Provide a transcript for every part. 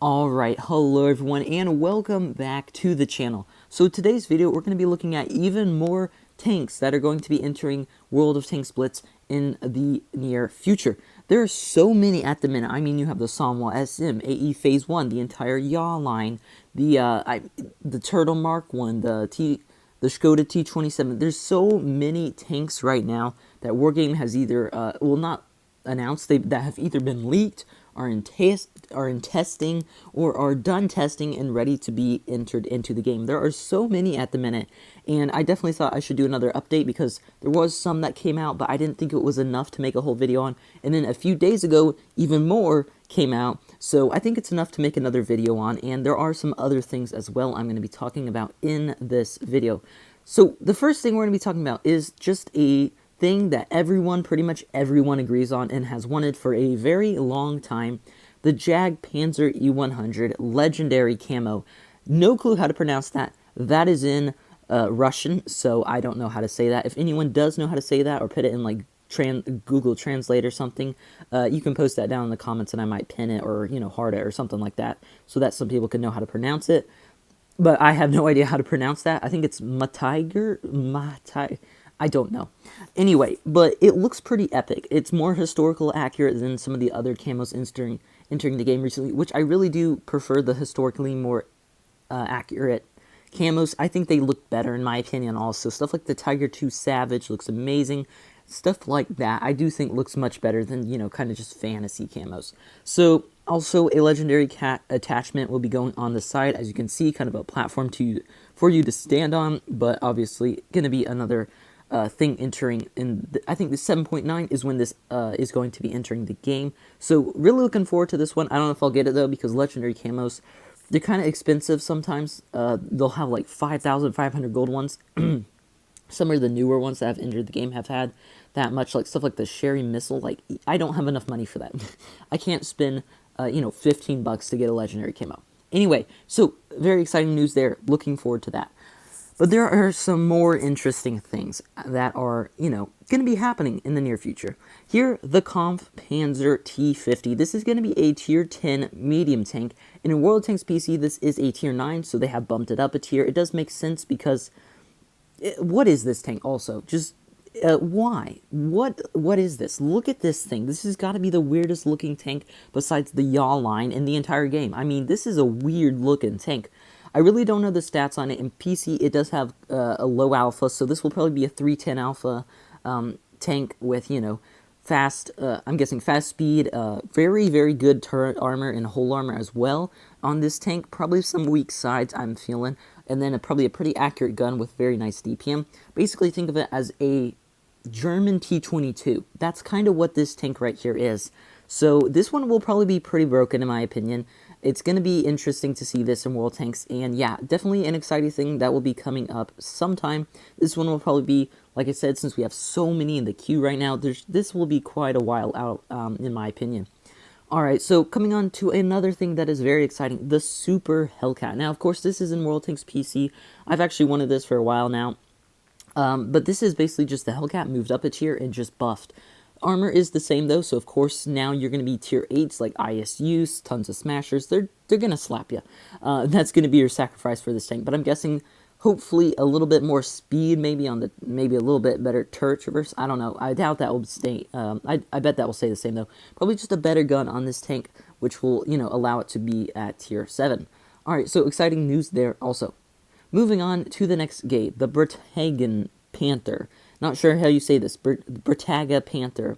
Alright, hello everyone and welcome back to the channel. So today's video we're going to be looking at even more tanks that are going to be entering World of Tanks Blitz in the near future. There are so many at the minute. I mean, you have the Samwa SM, AE Phase 1, the entire Yaw line, the Turtle Mark 1, the Skoda T27. There's so many tanks right now that Wargame has either, not announced, that have either been leaked, are in testing, or are done testing and ready to be entered into the game. There are so many at the minute, and I definitely thought I should do another update because there was some that came out, but I didn't think it was enough to make a whole video on. And then a few days ago, even more came out, so I think it's enough to make another video on. And there are some other things as well I'm going to be talking about in this video. So the first thing we're going to be talking about is just a thing that pretty much everyone agrees on and has wanted for a very long time: the Jag Panzer E100 legendary camo. No clue how to pronounce that. That is in Russian, so I don't know how to say that. If anyone does know how to say that or put it in like Google Translate or something, you can post that down in the comments and I might pin it or, heart it or something like that so that some people can know how to pronounce it. But I have no idea how to pronounce that. I think it's Matiger. I don't know. Anyway, but it looks pretty epic. It's more historical accurate than some of the other camos entering the game recently, which I really do prefer the historically more accurate camos. I think they look better in my opinion also. Stuff like the Tiger 2 Savage looks amazing. Stuff like that I do think looks much better than, kind of just fantasy camos. So also a legendary cat attachment will be going on the side, as you can see, kind of a platform for you to stand on, but obviously going to be another thing entering in. I think the 7.9 is when this is going to be entering the game. So really looking forward to this one. I don't know if I'll get it though, because legendary camos, they're kind of expensive sometimes. They'll have like 5,500 gold ones. Some of the newer ones that have entered the game have had that much, like stuff like the Sherry Missile. Like, I don't have enough money for that. I can't spend, 15 bucks to get a legendary camo. Anyway, so very exciting news there. Looking forward to that. But there are some more interesting things that are, going to be happening in the near future. Here, the Panzer T50. This is going to be a tier 10 medium tank. And in World of Tanks PC, this is a tier 9, so they have bumped it up a tier. It does make sense because what is this tank also? Just why? What is this? Look at this thing. This has got to be the weirdest looking tank besides the Yaw line in the entire game. I mean, this is a weird looking tank. I really don't know the stats on it. In PC, it does have a low alpha, so this will probably be a 310 alpha tank with, fast, I'm guessing fast speed, very, very good turret armor and whole armor as well on this tank. Probably some weak sides, I'm feeling, and then probably a pretty accurate gun with very nice DPM. Basically, think of it as a German T-22. That's kind of what this tank right here is. So this one will probably be pretty broken in my opinion. It's going to be interesting to see this in World Tanks, and yeah, definitely an exciting thing that will be coming up sometime. This one will probably be, like I said, since we have so many in the queue right now, this will be quite a while out, in my opinion. Alright, so coming on to another thing that is very exciting, the Super Hellcat. Now, of course, this is in World Tanks PC. I've actually wanted this for a while now, but this is basically just the Hellcat moved up a tier and just buffed. Armor is the same though, so of course now you're going to be tier 8s like ISUs, tons of smashers. They're going to slap you. That's going to be your sacrifice for this tank, but I'm guessing hopefully a little bit more speed, maybe a little bit better turret traverse. I don't know. I doubt that will stay. I bet that will stay the same though. Probably just a better gun on this tank, which will, allow it to be at tier 7. Alright, so exciting news there also. Moving on to the next gate, the Bertholdt Panther. Not sure how you say this, Bertholdt Panther.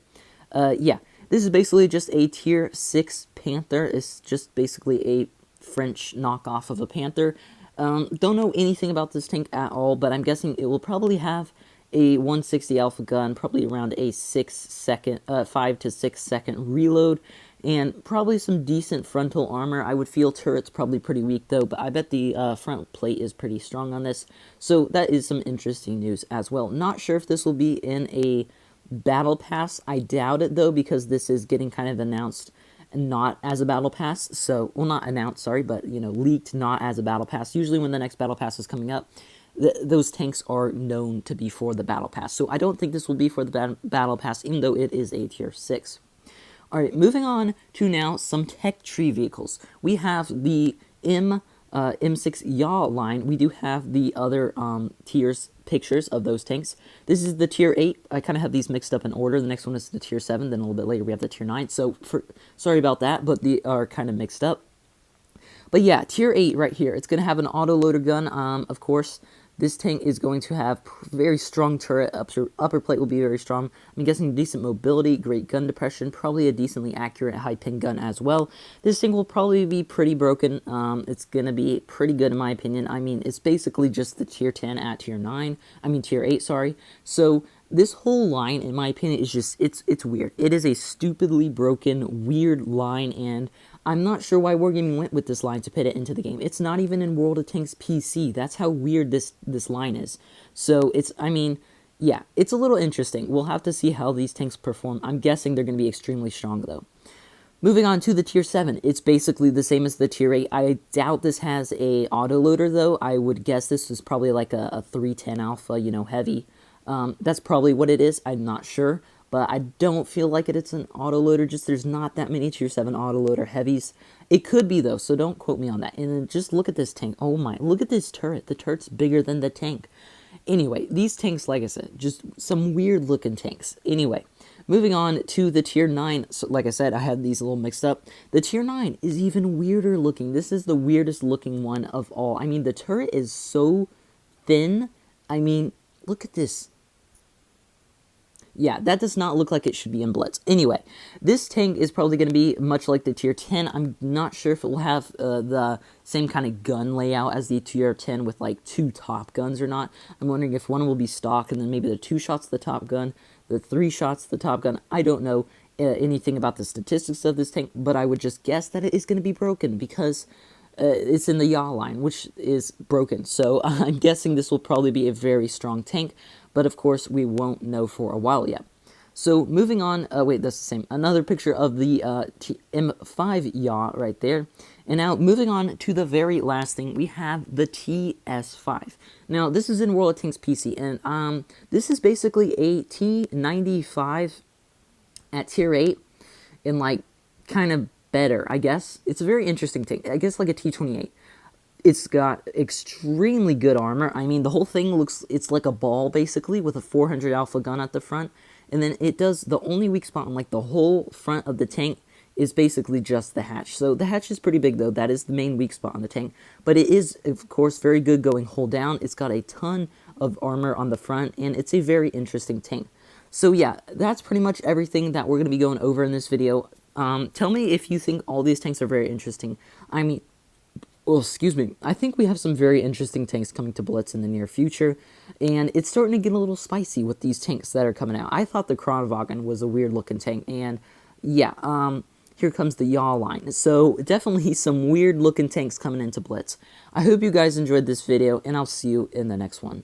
Yeah, this is basically just a tier 6 Panther. It's just basically a French knockoff of a Panther. Don't know anything about this tank at all, but I'm guessing it will probably have a 160 alpha gun, probably around a 5 to 6 second reload, and probably some decent frontal armor. I would feel turret's probably pretty weak though, but I bet the front plate is pretty strong on this. So that is some interesting news as well. Not sure if this will be in a battle pass. I doubt it though, because this is getting kind of announced not as a battle pass. So, well, not announced, sorry, but, leaked not as a battle pass. Usually when the next battle pass is coming up, those tanks are known to be for the battle pass. So I don't think this will be for the battle pass, even though it is a tier 6. All right, moving on to now some tech tree vehicles. We have the M6 Yaw line. We do have the other tiers pictures of those tanks. This is the tier 8. I kind of have these mixed up in order. The next one is the tier 7. Then a little bit later we have the tier 9. So sorry about that, but they are kind of mixed up. But yeah, tier 8 right here. It's going to have an autoloader gun, of course. This tank is going to have very strong turret. Upper plate will be very strong. I'm guessing decent mobility, great gun depression, probably a decently accurate high pin gun as well. This thing will probably be pretty broken. It's going to be pretty good in my opinion. I mean, it's basically just the tier 10 at tier 9. I mean, tier 8, sorry. So this whole line, in my opinion, is just, it's weird. It is a stupidly broken, weird line, and I'm not sure why Wargaming went with this line to put it into the game. It's not even in World of Tanks PC. That's how weird this line is. So it's, I mean, yeah, it's a little interesting. We'll have to see how these tanks perform. I'm guessing they're going to be extremely strong, though. Moving on to the tier 7, it's basically the same as the tier 8. I doubt this has a autoloader, though. I would guess this is probably like a 310 alpha, you know, heavy. That's probably what it is. I'm not sure. But I don't feel like it's an autoloader. Just there's not that many tier 7 autoloader heavies. It could be though, so don't quote me on that. And then just look at this tank. Oh my, look at this turret. The turret's bigger than the tank. Anyway, these tanks, like I said, just some weird looking tanks. Anyway, moving on to the tier 9. So, like I said, I had these a little mixed up. The tier 9 is even weirder looking. This is the weirdest looking one of all. I mean, the turret is so thin. I mean, look at this. Yeah, that does not look like it should be in Blitz. Anyway, this tank is probably going to be much like the tier 10. I'm not sure if it will have the same kind of gun layout as the tier 10 with like 2 top guns or not. I'm wondering if one will be stock and then maybe the 2 shots to the top gun, the 3 shots to the top gun. I don't know anything about the statistics of this tank, but I would just guess that it is going to be broken because it's in the yaw line, which is broken. So I'm guessing this will probably be a very strong tank, but of course we won't know for a while yet. So moving on, wait, that's the same. Another picture of the M5 yaw right there. And now moving on to the very last thing, we have the TS5. Now this is in World of Tanks PC, and this is basically a T95 at tier 8 in like kind of better, I guess. It's a very interesting tank. I guess like a T28. It's got extremely good armor. I mean, the whole thing looks, it's like a ball basically with a 400 alpha gun at the front. And then it does, the only weak spot on like the whole front of the tank is basically just the hatch. So the hatch is pretty big though. That is the main weak spot on the tank. But it is, of course, very good going hull down. It's got a ton of armor on the front, and it's a very interesting tank. So yeah, that's pretty much everything that we're going to be going over in this video. Tell me if you think all these tanks are very interesting. I mean, well, excuse me, I think we have some very interesting tanks coming to Blitz in the near future, and it's starting to get a little spicy with these tanks that are coming out. I thought the Kronwagen was a weird-looking tank, and yeah, here comes the yaw line. So definitely some weird-looking tanks coming into Blitz. I hope you guys enjoyed this video, and I'll see you in the next one.